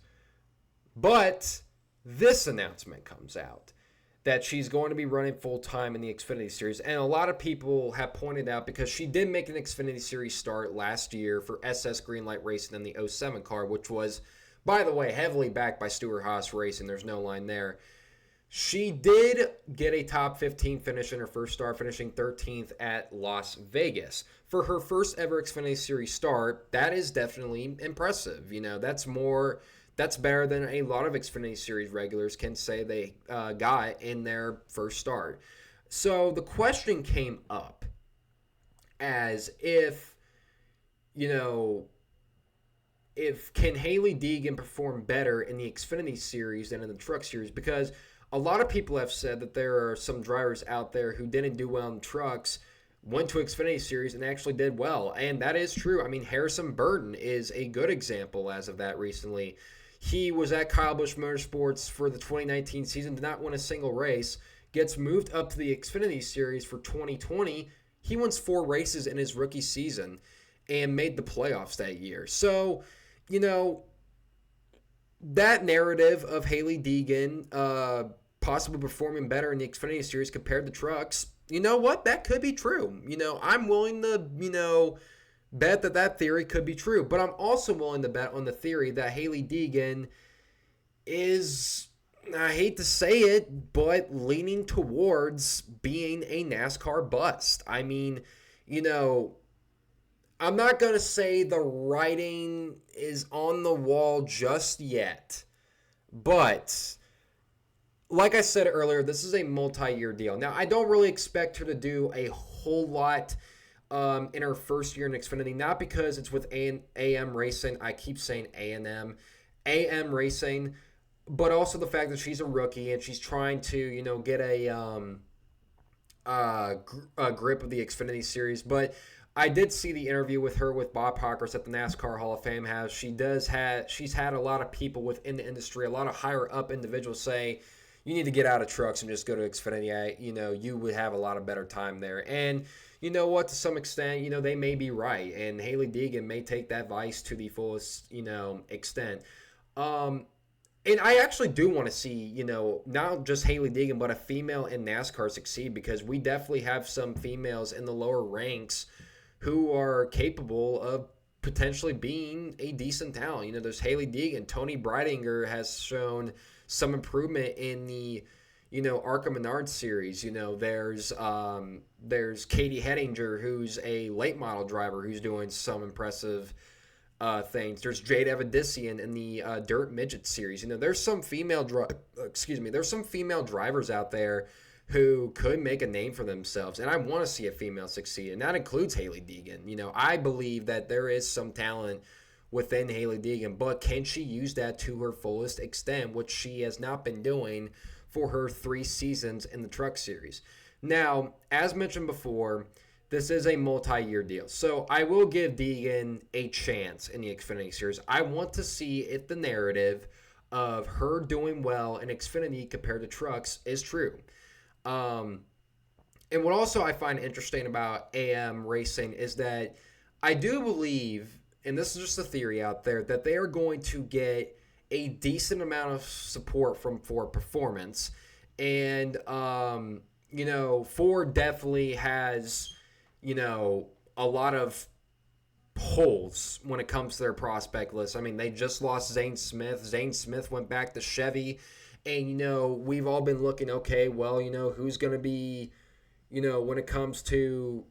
But this announcement comes out that she's going to be running full-time in the Xfinity Series. And a lot of people have pointed out, because she did make an Xfinity Series start last year for SS Greenlight Racing in the 07 car, which was, by the way, heavily backed by Stewart-Haas Racing. There's no line there. She did get a top 15 finish in her first start, finishing 13th at Las Vegas. For her first ever Xfinity Series start, that is definitely impressive. That's better than a lot of Xfinity Series regulars can say they got in their first start. So the question came up as if can Hailie Deegan perform better in the Xfinity Series than in the Truck Series? Because a lot of people have said that there are some drivers out there who didn't do well in trucks, went to Xfinity Series, and actually did well. And that is true. I mean, Harrison Burton is a good example as of that recently. He was at Kyle Busch Motorsports for the 2019 season, did not win a single race, gets moved up to the Xfinity Series for 2020. He wins 4 races in his rookie season and made the playoffs that year. So, that narrative of Hailie Deegan possibly performing better in the Xfinity Series compared to trucks, you know what? That could be true. I'm willing to, bet that theory could be true. But I'm also willing to bet on the theory that Hailie Deegan is, I hate to say it, but leaning towards being a NASCAR bust. I mean, I'm not going to say the writing is on the wall just yet. But like I said earlier, this is a multi-year deal. Now, I don't really expect her to do a whole lot in her first year in Xfinity, not because it's with AM Racing. I keep saying A&M. AM Racing, but also the fact that she's a rookie and she's trying to, get a grip of the Xfinity Series. But I did see the interview with her with Bob Hawkers at the NASCAR Hall of Fame. How she's had a lot of people within the industry, a lot of higher up individuals say, you need to get out of trucks and just go to Xfinity. You would have a lot of better time there. And you know what? To some extent, they may be right, and Haley Deegan may take that advice to the fullest, extent. Um, and I actually do want to see, not just Haley Deegan, but a female in NASCAR succeed, because we definitely have some females in the lower ranks who are capable of potentially being a decent talent. There's Haley Deegan. Tony Breidinger has shown some improvement in the, Arca Menard series. There's Katie Hettinger, who's a late model driver, who's doing some impressive things. There's Jade Evadissian in the Dirt Midget series. There's some there's some female drivers out there who could make a name for themselves, and I want to see a female succeed, and that includes Haley Deegan. I believe that there is some talent within Haley Deegan, but can she use that to her fullest extent, which she has not been doing for her 3 seasons in the Truck Series. Now, as mentioned before, this is a multi-year deal. So I will give Deegan a chance in the Xfinity Series. I want to see if the narrative of her doing well in Xfinity compared to trucks is true. And what also I find interesting about AM Racing is that I do believe, and this is just a theory out there, that they are going to get a decent amount of support from Ford Performance. And, Ford definitely has, a lot of holes when it comes to their prospect list. I mean, they just lost Zane Smith. Zane Smith went back to Chevy. And, we've all been looking, okay, well, who's going to be, when it comes to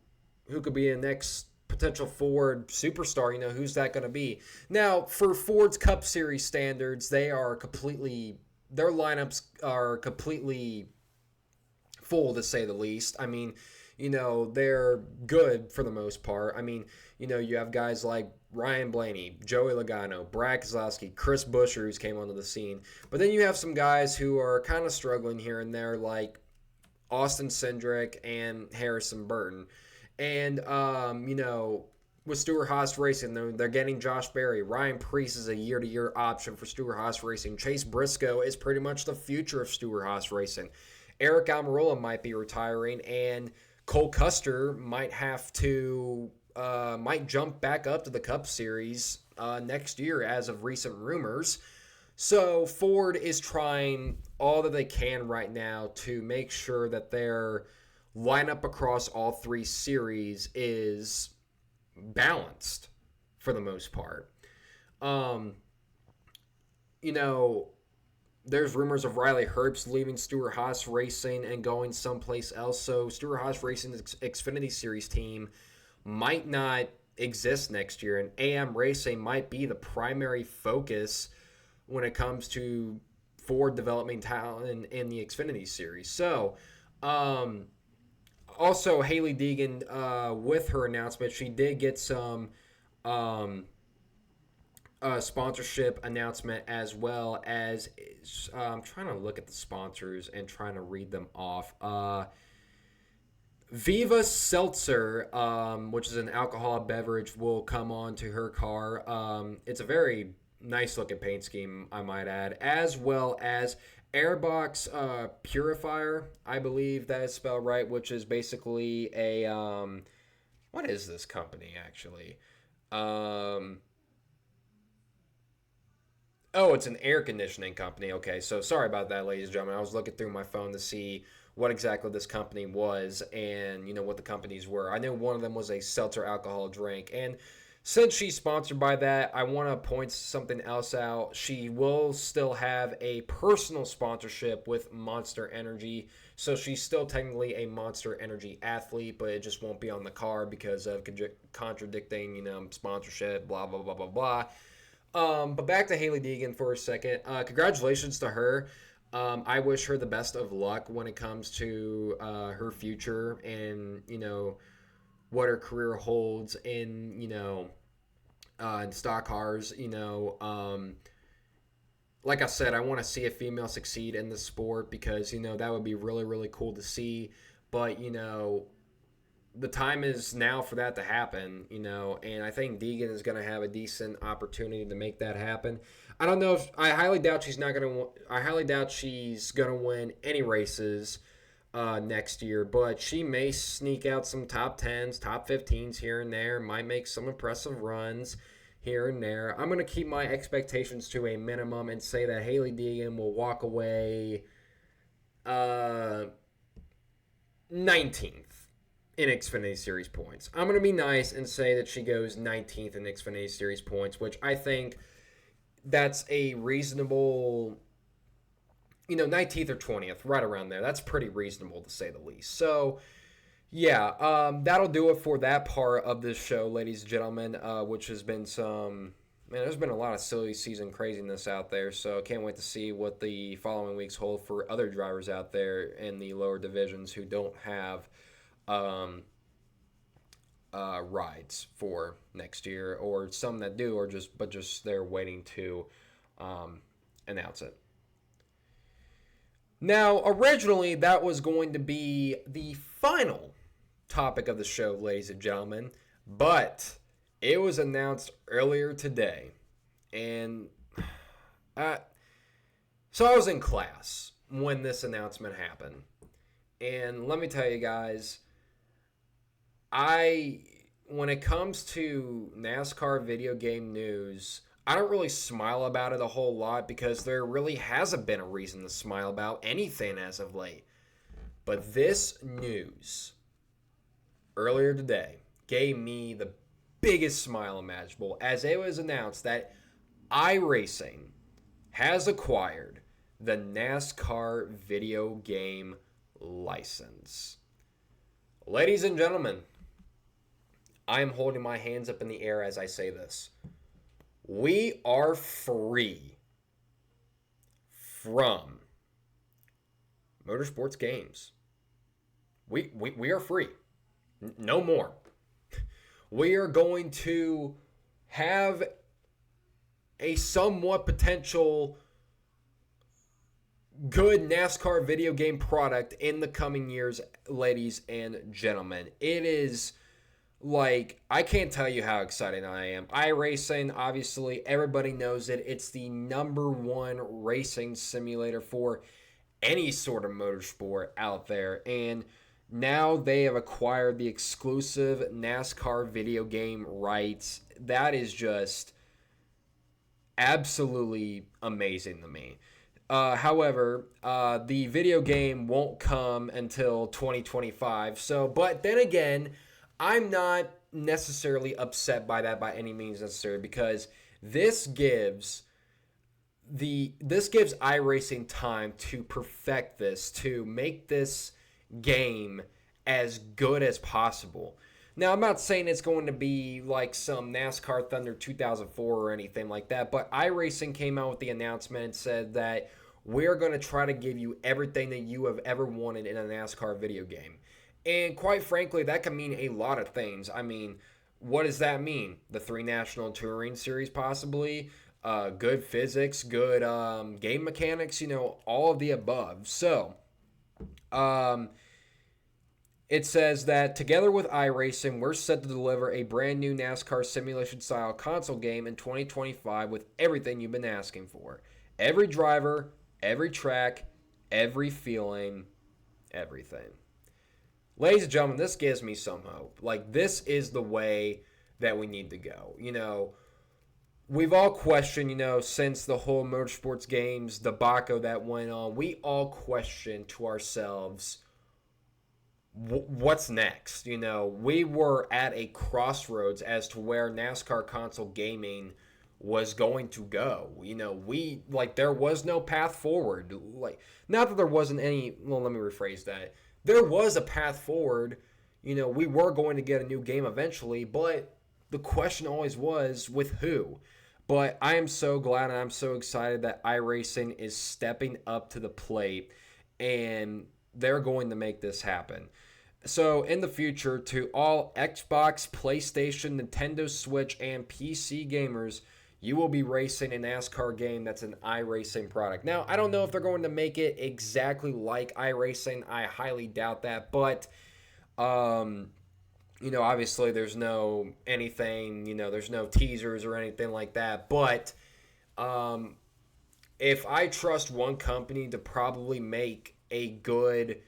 who could be a next potential Ford superstar, who's that going to be? Now, for Ford's Cup Series standards, their lineups are completely full, to say the least. I mean, they're good for the most part. I mean, you have guys like Ryan Blaney, Joey Logano, Brad Keselowski, Chris Buescher, who's came onto the scene. But then you have some guys who are kind of struggling here and there, like Austin Cindric and Harrison Burton. And, with Stewart-Haas Racing, they're getting Josh Berry. Ryan Preece is a year-to-year option for Stewart-Haas Racing. Chase Briscoe is pretty much the future of Stewart-Haas Racing. Eric Almirola might be retiring, and Cole Custer might jump back up to the Cup Series next year, as of recent rumors. So Ford is trying all that they can right now to make sure that their lineup across all 3 series is balanced for the most part. There's rumors of Riley Herbst leaving Stewart-Haas Racing and going someplace else. So Stewart-Haas Racing's Xfinity Series team might not exist next year, and AM Racing might be the primary focus when it comes to Ford developing talent in the Xfinity Series. So, also Haley Deegan, with her announcement, she did get some sponsorship announcement, as well as I'm trying to look at the sponsors and trying to read them off. Viva Seltzer, which is an alcoholic beverage, will come on to her car. It's a very nice looking paint scheme, I might add, as well as Airbox Purifier, I believe that is spelled right, which is basically a what is this company actually? Oh, it's an air conditioning company. Okay, so sorry about that, ladies and gentlemen. I was looking through my phone to see what exactly this company was and, what the companies were. I knew one of them was a seltzer alcohol drink. And since she's sponsored by that, I want to point something else out. She will still have a personal sponsorship with Monster Energy. So she's still technically a Monster Energy athlete, but it just won't be on the car because of contradicting, sponsorship, blah, blah, blah, blah, blah. But back to Haley Deegan for a second. Congratulations to her. I wish her the best of luck when it comes to her future and, what her career holds in, in stock cars. Like I said, I want to see a female succeed in the sport because, that would be really, really cool to see. But, the time is now for that to happen, and I think Deegan is going to have a decent opportunity to make that happen. I don't know if I highly doubt she's not going to. I highly doubt she's going to win any races next year, but she may sneak out some top 10s, top 15s here and there. Might make some impressive runs here and there. I'm going to keep my expectations to a minimum and say that Hailie Deegan will walk away 19th in Xfinity Series points. I'm going to be nice and say that she goes 19th in Xfinity Series points, which I think that's a reasonable, 19th or 20th, right around there. That's pretty reasonable to say the least. So, yeah, that'll do it for that part of this show, ladies and gentlemen, which has been there's been a lot of silly season craziness out there, so can't wait to see what the following weeks hold for other drivers out there in the lower divisions who don't have rides for next year, or some that do, or just they're waiting to announce it. Now, originally, that was going to be the final topic of the show, ladies and gentlemen, but it was announced earlier today, and so I was in class when this announcement happened, and let me tell you guys, when it comes to NASCAR video game news, I don't really smile about it a whole lot because there really hasn't been a reason to smile about anything as of late. But this news earlier today gave me the biggest smile imaginable as it was announced that iRacing has acquired the NASCAR video game license. Ladies and gentlemen, I am holding my hands up in the air as I say this. We are free from motorsports games. We are free. No more. We are going to have a somewhat potential good NASCAR video game product in the coming years, ladies and gentlemen. It is I can't tell you how excited I am. iRacing, obviously, everybody knows it. It's the number one racing simulator for any sort of motorsport out there. And now they have acquired the exclusive NASCAR video game rights. That is just absolutely amazing to me. However, the video game won't come until 2025. But then again, I'm not necessarily upset by that by any means necessary, because this gives iRacing time to perfect this, to make this game as good as possible. Now, I'm not saying it's going to be like some NASCAR Thunder 2004 or anything like that, but iRacing came out with the announcement and said that we're going to try to give you everything that you have ever wanted in a NASCAR video game. And quite frankly, that can mean a lot of things. I mean, what does that mean? The 3 National Touring Series possibly, good physics, good game mechanics, all of the above. So, it says that together with iRacing, we're set to deliver a brand new NASCAR simulation-style console game in 2025 with everything you've been asking for. Every driver, every track, every feeling, everything. Ladies and gentlemen, this gives me some hope. This is the way that we need to go. We've all questioned, since the whole motorsports games debacle that went on, we all questioned to ourselves, what's next? We were at a crossroads as to where NASCAR console gaming was going to go. There was no path forward. Not that there wasn't any, well, let me rephrase that. There was a path forward. We were going to get a new game eventually, but the question always was, with who? But I am so glad and I'm so excited that iRacing is stepping up to the plate, and they're going to make this happen. So in the future, to all Xbox, PlayStation, Nintendo Switch, and PC gamers, you will be racing a NASCAR game that's an iRacing product. Now, I don't know if they're going to make it exactly like iRacing. I highly doubt that. But Obviously there's no anything, there's no teasers or anything like that. But um, if I trust one company to probably make a good,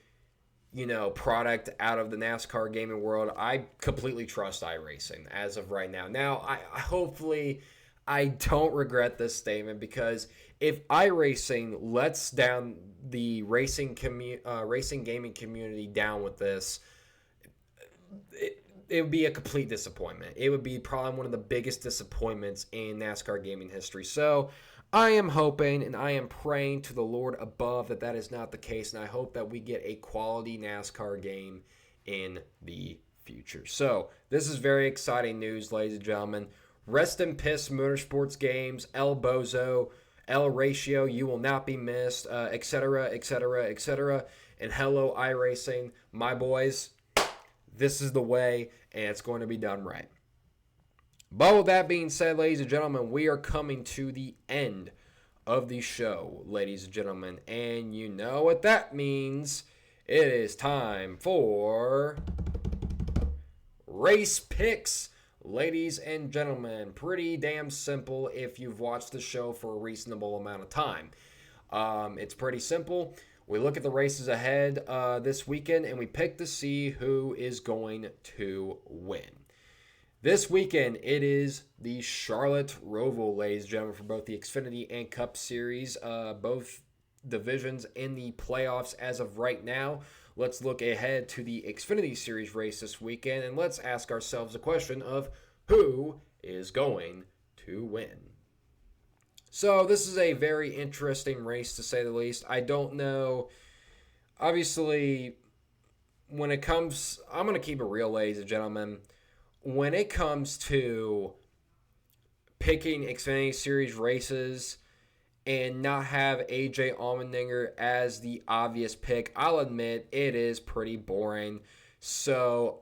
product out of the NASCAR gaming world, I completely trust iRacing as of right now. Now, I hopefully I don't regret this statement, because if iRacing lets down the racing gaming community down with this, it would be a complete disappointment. It would be probably one of the biggest disappointments in NASCAR gaming history. So I am hoping and I am praying to the Lord above that that is not the case, and I hope that we get a quality NASCAR game in the future. So this is very exciting news, ladies and gentlemen. Rest in piss, motorsports games, El Bozo, El Ratio, you will not be missed, etc., etc., etc. And hello, iRacing, my boys. This is the way, and it's going to be done right. But with that being said, ladies and gentlemen, we are coming to the end of the show, ladies and gentlemen. And you know what that means. It is time for race picks, ladies and gentlemen. Pretty damn simple if you've watched the show for a reasonable amount of time. It's pretty simple. We look at the races ahead this weekend, and we pick to see who is going to win. This weekend, it is the Charlotte Roval, ladies and gentlemen, for both the Xfinity and Cup Series, both divisions in the playoffs as of right now. Let's look ahead to the Xfinity Series race this weekend, and let's ask ourselves the question of who is going to win. So this is a very interesting race, to say the least. I don't know. Obviously, when it comes, I'm going to keep it real, ladies and gentlemen. When it comes to picking Xfinity Series races and not have AJ Allmendinger as the obvious pick, I'll admit it is pretty boring. So,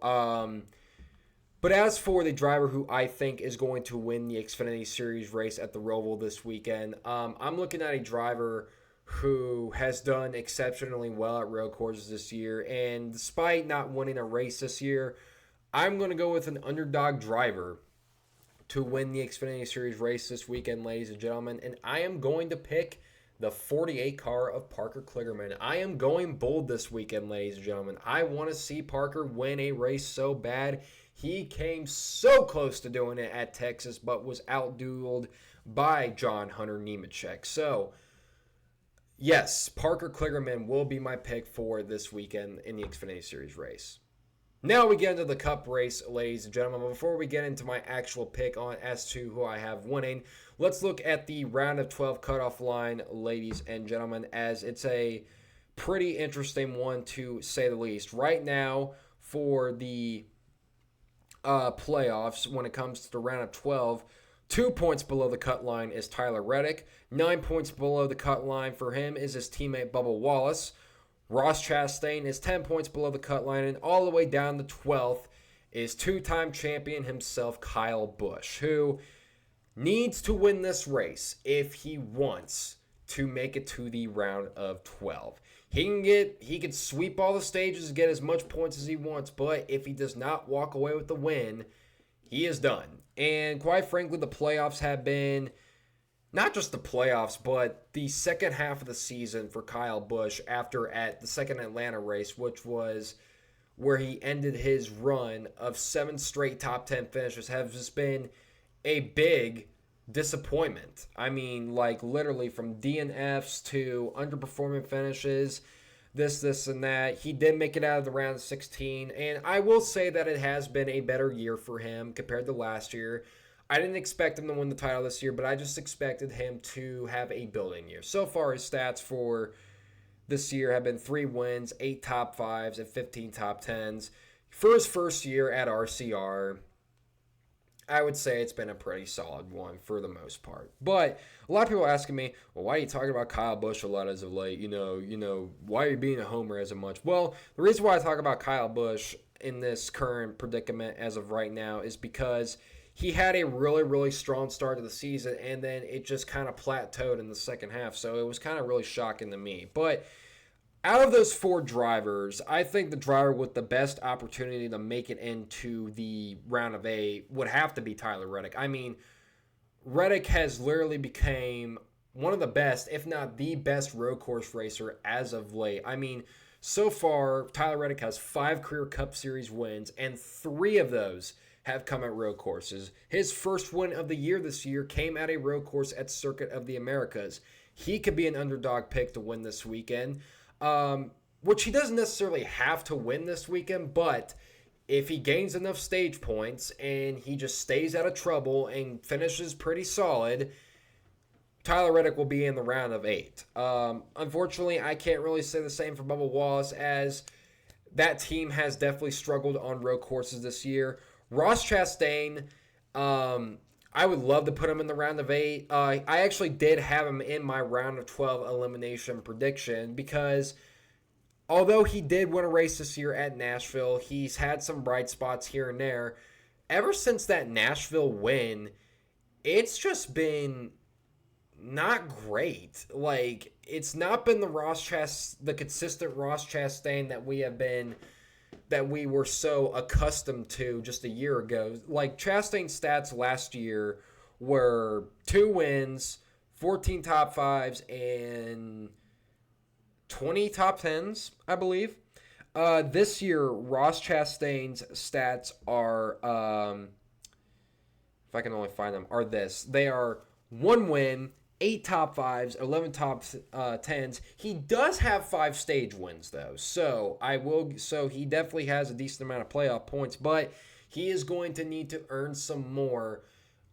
but as for the driver who I think is going to win the Xfinity Series race at the Roval this weekend, I'm looking at a driver who has done exceptionally well at road courses this year. And despite not winning a race this year, I'm going to go with an underdog driver to win the Xfinity Series race this weekend, ladies and gentlemen. And I am going to pick the 48 car of Parker Kligerman. I am going bold this weekend, ladies and gentlemen. I want to see Parker win a race so bad. He came so close to doing it at Texas, but was outdueled by John Hunter Nemechek. So, yes, Parker Kligerman will be my pick for this weekend in the Xfinity Series race. Now we get into the Cup race, ladies and gentlemen. Before we get into my actual pick on as to who I have winning, let's look at the round of 12 cutoff line, ladies and gentlemen, as it's a pretty interesting one, to say the least. Right now, for the playoffs, when it comes to the round of 12, 2 points below the cut line is Tyler Reddick. 9 points below the cut line for him is his teammate Bubba Wallace. Ross Chastain is 10 points below the cut line, and all the way down to 12th is two-time champion himself, Kyle Busch, who needs to win this race if he wants to make it to the round of 12. He can sweep all the stages and get as much points as he wants, but if he does not walk away with the win, he is done. And quite frankly, the playoffs have been not just the playoffs, but the second half of the season for Kyle Busch after at the second Atlanta race, which was where he ended his run of 7 straight top 10 finishes, has just been a big disappointment. I mean, like literally from DNFs to underperforming finishes, this, and that. He did make it out of the round of 16, and I will say that it has been a better year for him compared to last year. I didn't expect him to win the title this year, but I just expected him to have a building year. So far, his stats for this year have been 3 wins, 8 top 5s, and 15 top 10s. For his first year at RCR, I would say it's been a pretty solid one for the most part. But a lot of people are asking me, well, why are you talking about Kyle Busch a lot as of late? Why are you being a homer as of much? Well, the reason why I talk about Kyle Busch in this current predicament as of right now is because he had a really, really strong start to the season, and then it just kind of plateaued in the second half. So it was kind of really shocking to me. But Out of those 4 drivers, I think the driver with the best opportunity to make it into the round of 8 would have to be Tyler Reddick. I mean, Reddick has literally become one of the best, if not the best, road course racer as of late. I mean, so far, Tyler Reddick has 5 career Cup Series wins, and 3 of those have come at road courses. His first win of the year this year came at a road course at Circuit of the Americas. He could be an underdog pick to win this weekend, which he doesn't necessarily have to win this weekend, but if he gains enough stage points and he just stays out of trouble and finishes pretty solid, Tyler Reddick will be in the round of 8. Unfortunately, I can't really say the same for Bubba Wallace, as that team has definitely struggled on road courses this year. Ross Chastain, I would love to put him in the round of 8. I actually did have him in my round of 12 elimination prediction because although he did win a race this year at Nashville, he's had some bright spots here and there. Ever since that Nashville win, it's just been not great. Like, it's not been the consistent Ross Chastain that we were so accustomed to just a year ago. Like, Chastain's stats last year were 2 wins, 14 top 5s, and 20 top 10s, I believe. This year, Ross Chastain's stats are, if I can only find them, are this. They are 1 win, 8 top 5s, 11 top 10s. He does have 5 stage wins, though. So he definitely has a decent amount of playoff points, but he is going to need to earn some more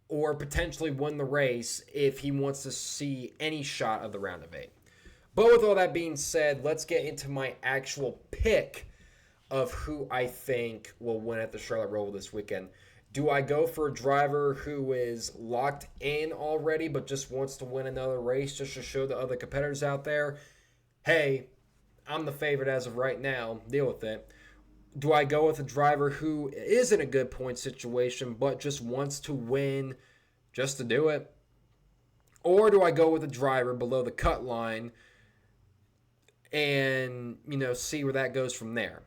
or potentially win the race if he wants to see any shot of the round of 8. But with all that being said, let's get into my actual pick of who I think will win at the Charlotte Roval this weekend. Do I go for a driver who is locked in already but just wants to win another race just to show the other competitors out there, hey, I'm the favorite as of right now, deal with it? Do I go with a driver who is in a good point situation but just wants to win just to do it? Or do I go with a driver below the cut line and, see where that goes from there?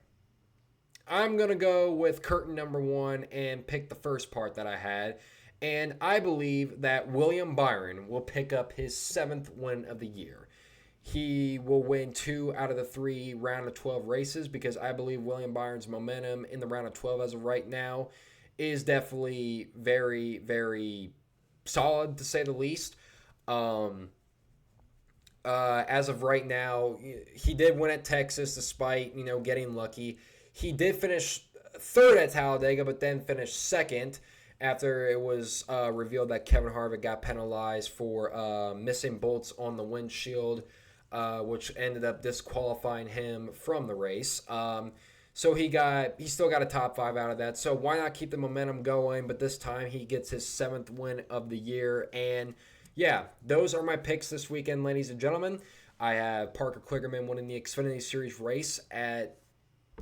I'm going to go with curtain number 1 and pick the first part that I had. And I believe that William Byron will pick up his 7th win of the year. He will win 2 out of the 3 round of 12 races because I believe William Byron's momentum in the round of 12 as of right now is definitely very, very solid, to say the least. As of right now, he did win at Texas despite, getting lucky. He did finish 3rd at Talladega, but then finished 2nd after it was revealed that Kevin Harvick got penalized for missing bolts on the windshield, which ended up disqualifying him from the race. So he still got a top 5 out of that. So why not keep the momentum going? But this time he gets his 7th win of the year. And yeah, those are my picks this weekend, ladies and gentlemen. I have Parker Kligerman winning the Xfinity Series race at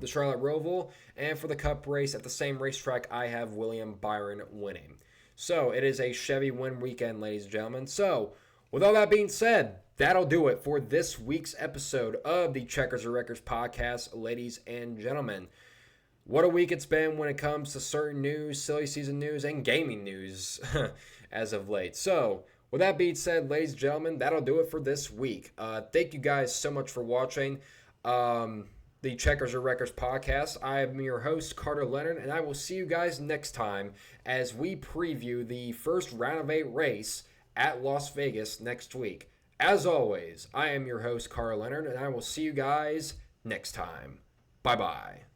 the Charlotte Roval, and for the Cup race at the same racetrack, I have William Byron winning. So it is a Chevy win weekend, ladies and gentlemen. So with all that being said, that'll do it for this week's episode of the Checkers or Records podcast, ladies and gentlemen. What a week it's been when it comes to certain news, silly season news, and gaming news as of late. So with that being said, ladies and gentlemen, that'll do it for this week. Thank you guys so much for watching the Checkers or Records podcast. I am your host, Carter Leonard, and I will see you guys next time as we preview the first round of 8 race at Las Vegas next week. As always, I am your host, Carter Leonard, and I will see you guys next time. Bye-bye.